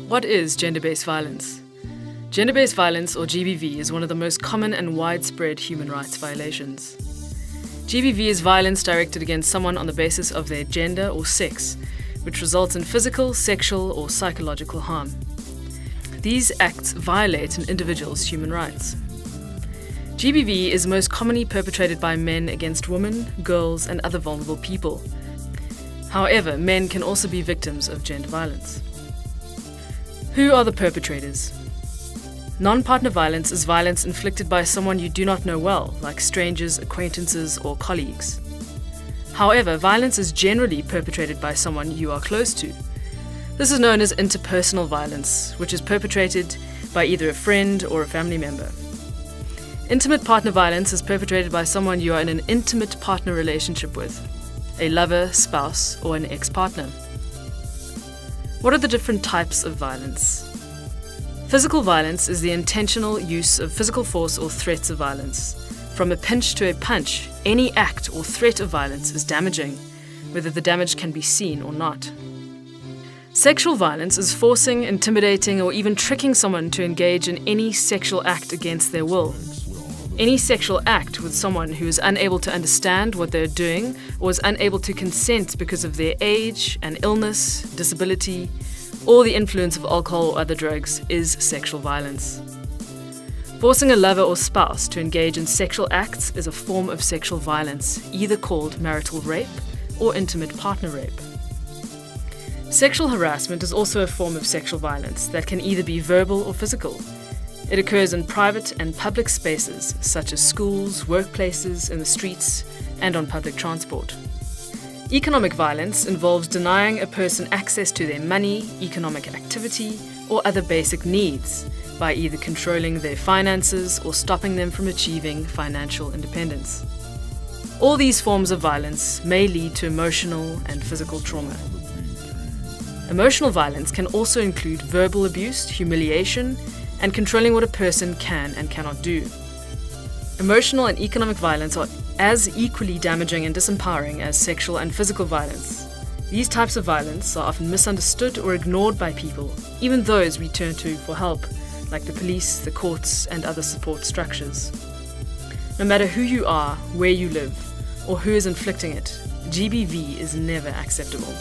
What is gender-based violence? Gender-based violence, or GBV, is one of the most common and widespread human rights violations. GBV is violence directed against someone on the basis of their gender or sex, which results in physical, sexual, or psychological harm. These acts violate an individual's human rights. GBV is most commonly perpetrated by men against women, girls, and other vulnerable people. However, men can also be victims of gender violence. Who are the perpetrators? Non-partner violence is violence inflicted by someone you do not know well, like strangers, acquaintances, or colleagues. However, violence is generally perpetrated by someone you are close to. This is known as interpersonal violence, which is perpetrated by either a friend or a family member. Intimate partner violence is perpetrated by someone you are in an intimate partner relationship with, a lover, spouse, or an ex-partner. What are the different types of violence? Physical violence is the intentional use of physical force or threats of violence. From a pinch to a punch, any act or threat of violence is damaging, whether the damage can be seen or not. Sexual violence is forcing, intimidating, or even tricking someone to engage in any sexual act against their will. Any sexual act with someone who is unable to understand what they're doing or is unable to consent because of their age, an illness, disability, or the influence of alcohol or other drugs is sexual violence. Forcing a lover or spouse to engage in sexual acts is a form of sexual violence, either called marital rape or intimate partner rape. Sexual harassment is also a form of sexual violence that can either be verbal or physical. It occurs in private and public spaces, such as schools, workplaces, in the streets, and on public transport. Economic violence involves denying a person access to their money, economic activity, or other basic needs by either controlling their finances or stopping them from achieving financial independence. All these forms of violence may lead to emotional and physical trauma. Emotional violence can also include verbal abuse, humiliation, and controlling what a person can and cannot do. Emotional and economic violence are as equally damaging and disempowering as sexual and physical violence. These types of violence are often misunderstood or ignored by people, even those we turn to for help, like the police, the courts, and other support structures. No matter who you are, where you live, or who is inflicting it, GBV is never acceptable.